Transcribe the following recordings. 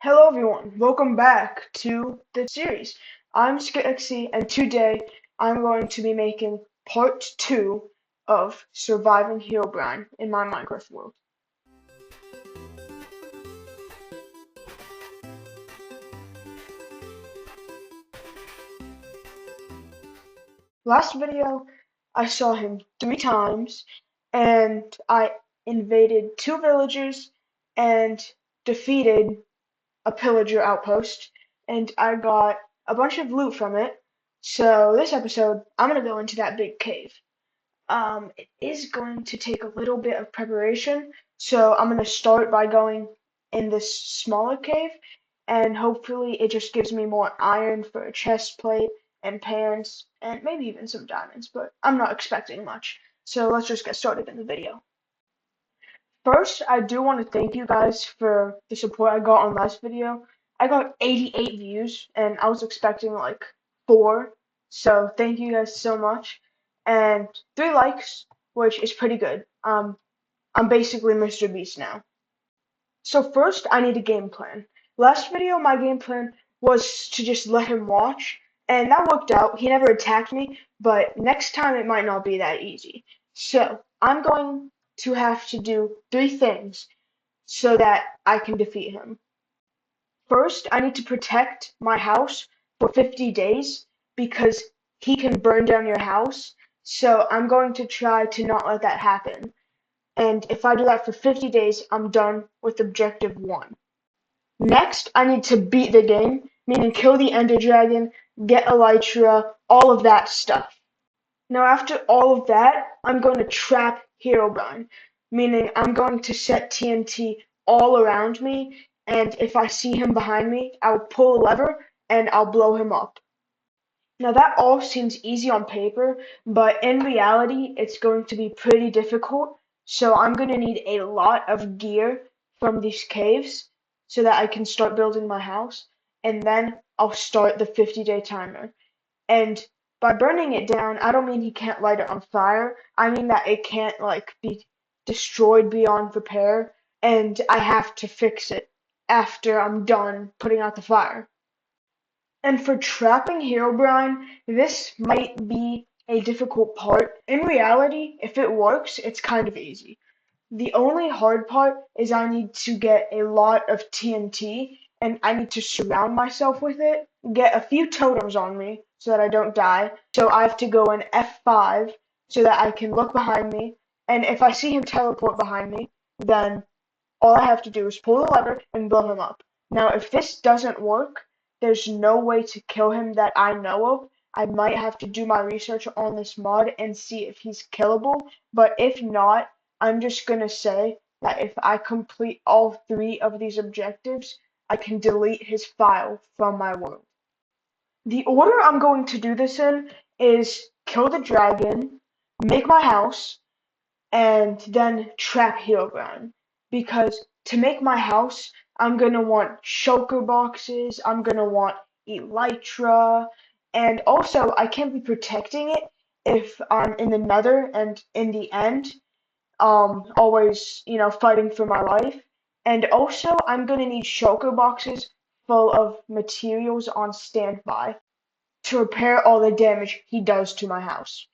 Hello everyone, welcome back to the series. I'm Skexy and today I'm going to be making part 2 of surviving Herobrine in my Minecraft world. Last video I saw him 3 times and I invaded 2 villagers and defeated a pillager outpost and I got a bunch of loot from it. So this episode I'm gonna go into that big cave. It is going to take a little bit of preparation, so I'm going to start by going in this smaller cave, and hopefully it just gives me more iron for a chest plate and pants, and maybe even some diamonds, but I'm not expecting much. So let's just get started in the video. First, I do want to thank you guys for the support I got on last video. I got 88 views, and I was expecting like 4, so thank you guys so much. And 3 likes, which is pretty good. I'm basically Mr. Beast now. So first, I need a game plan. Last video, my game plan was to just let him watch, and that worked out. He never attacked me, but next time it might not be that easy. So I'm going to have to do 3 things so that I can defeat him. First, I need to protect my house for 50 days because he can burn down your house. So I'm going to try to not let that happen. And if I do that for 50 days, I'm done with objective 1. Next, I need to beat the game, meaning kill the Ender Dragon, get Elytra, all of that stuff. Now, after all of that, I'm going to trap Herobrine, meaning I'm going to set TNT all around me, and if I see him behind me, I'll pull a lever and I'll blow him up. Now, that all seems easy on paper, but in reality, it's going to be pretty difficult, so I'm going to need a lot of gear from these caves so that I can start building my house, and then I'll start the 50-day timer. And by burning it down, I don't mean he can't light it on fire. I mean that it can't like be destroyed beyond repair, and I have to fix it after I'm done putting out the fire. And for trapping Herobrine, this might be a difficult part. In reality, if it works, it's kind of easy. The only hard part is I need to get a lot of TNT and I need to surround myself with it, get a few totems on me so that I don't die. So I have to go in F5 so that I can look behind me. And if I see him teleport behind me, then all I have to do is pull the lever and blow him up. Now, if this doesn't work, there's no way to kill him that I know of. I might have to do my research on this mod and see if he's killable, but if not, I'm just gonna say that if I complete all 3 of these objectives, I can delete his file from my world. The order I'm going to do this in is kill the dragon, make my house, and then trap Herobrine. Because to make my house, I'm gonna want shulker boxes, I'm gonna want elytra, and also I can't be protecting it if I'm in the nether and in the end, always, fighting for my life. And also I'm gonna need shulker boxes full of materials on standby to repair all the damage he does to my house.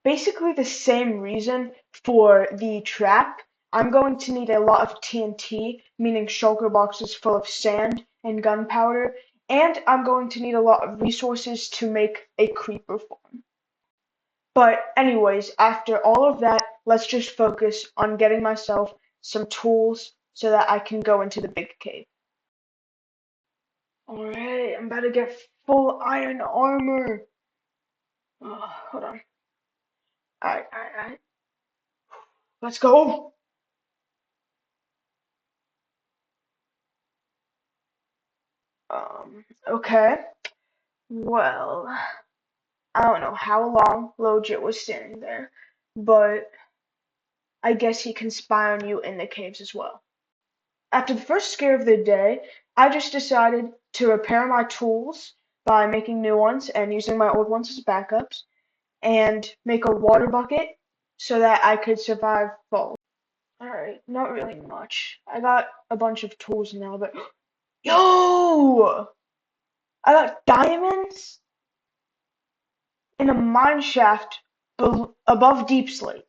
Basically the same reason for the trap. I'm going to need a lot of TNT, meaning shulker boxes full of sand and gunpowder, and I'm going to need a lot of resources to make a creeper farm. But anyways, after all of that, let's just focus on getting myself some tools so that I can go into the big cave. Alright, I'm about to get full iron armor. Hold on. Alright. Let's go. Okay. Well, I don't know how long Lojit was standing there, but I guess he can spy on you in the caves as well. After the first scare of the day, I just decided to repair my tools by making new ones and using my old ones as backups, and make a water bucket so that I could survive fall. Alright, not really much. I got a bunch of tools now, but Yo! I got diamonds in a mine shaft above Deep Slate.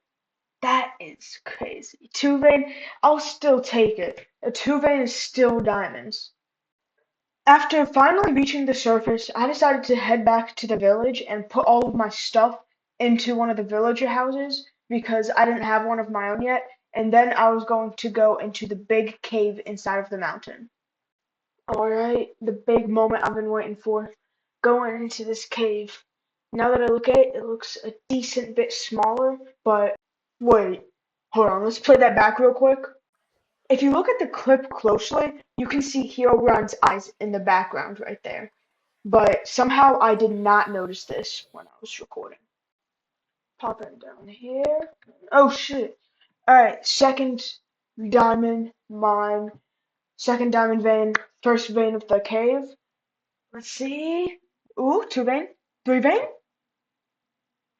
That is crazy. Two vein, I'll still take it. A two vein is still diamonds. After finally reaching the surface, I decided to head back to the village and put all of my stuff into one of the villager houses because I didn't have one of my own yet, and then I was going to go into the big cave inside of the mountain. Alright, the big moment I've been waiting for. Going into this cave. Now that I look at it, it looks a decent bit smaller, but wait, hold on, let's play that back real quick. If you look at the clip closely, you can see Herobrine's eyes in the background right there. But somehow I did not notice this when I was recording. Pop it down here. Oh shit. Alright, second diamond mine. Second diamond vein. First vein of the cave. Let's see. Ooh, two vein. Three vein?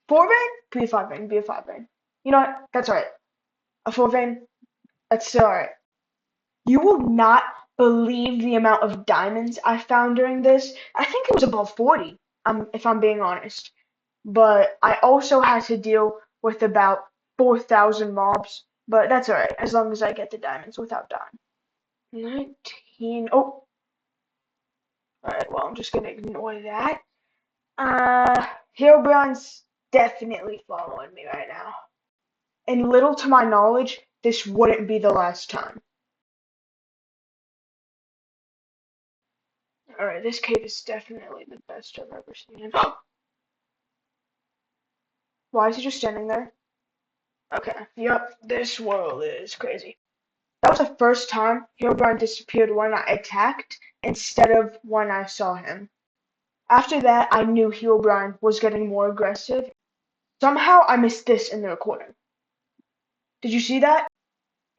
Four vein? Be a five vein. Be a five vein. You know what? That's alright. A four vein? That's still alright. You will not believe the amount of diamonds I found during this. I think it was above 40, if I'm being honest. But I also had to deal with about 4,000 mobs. But that's alright, as long as I get the diamonds without dying. 19. Oh, alright, well, I'm just gonna ignore that. Herobrine's definitely following me right now. And little to my knowledge, this wouldn't be the last time. Alright, this cave is definitely the best I've ever seen. Why is he just standing there? Okay, yep, this world is crazy. That was the first time Herobrine disappeared when I attacked instead of when I saw him. After that, I knew Herobrine was getting more aggressive. Somehow I missed this in the recording. Did you see that?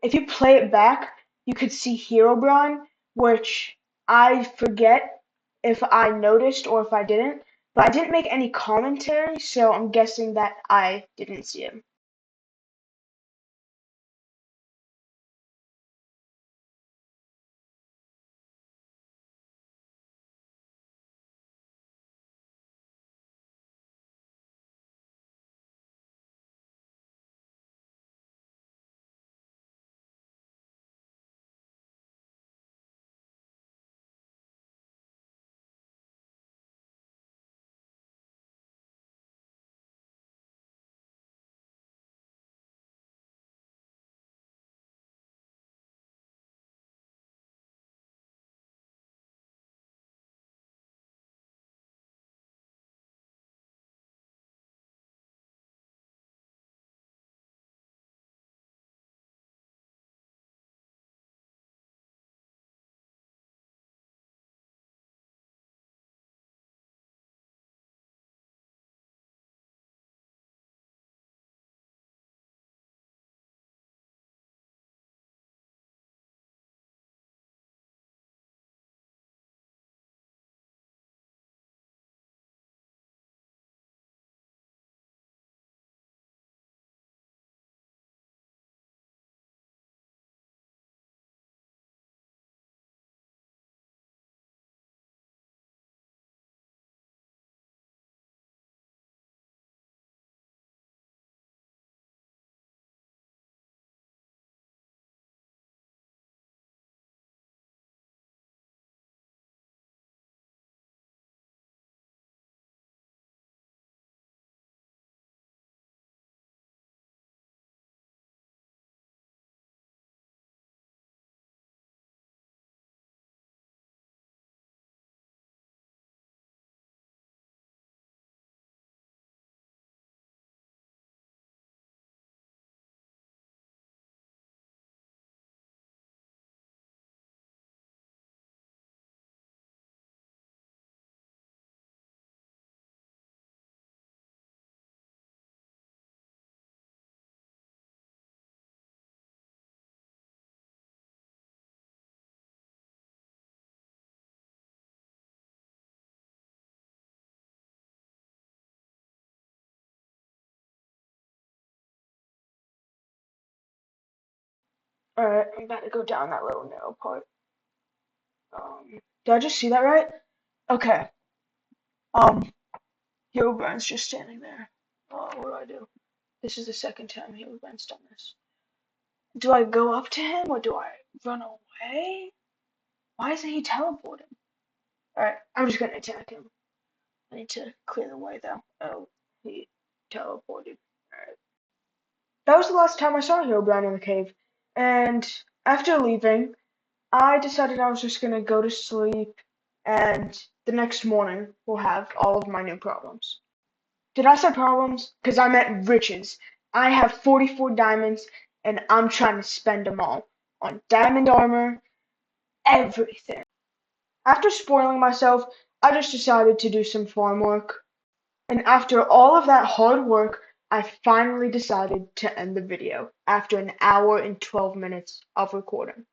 If you play it back, you could see Herobrine, which I forget if I noticed or if I didn't, but I didn't make any commentary, so I'm guessing that I didn't see him. Alright, I'm about to go down that little narrow part. Did I just see that right? Okay. Um, Herobrine's just standing there. What do? This is the second time Herobrine's done this. Do I go up to him or do I run away? Why isn't he teleporting? Alright, I'm just gonna attack him. I need to clear the way though. Oh, he teleported. Alright. That was the last time I saw Herobrine in the cave. And after leaving, I decided I was just gonna go to sleep and the next morning we'll have all of my new problems. Did I say problems? Because I meant riches. I have 44 diamonds and I'm trying to spend them all on diamond armor, everything. After spoiling myself, I just decided to do some farm work. And after all of that hard work, I finally decided to end the video after an hour and 12 minutes of recording.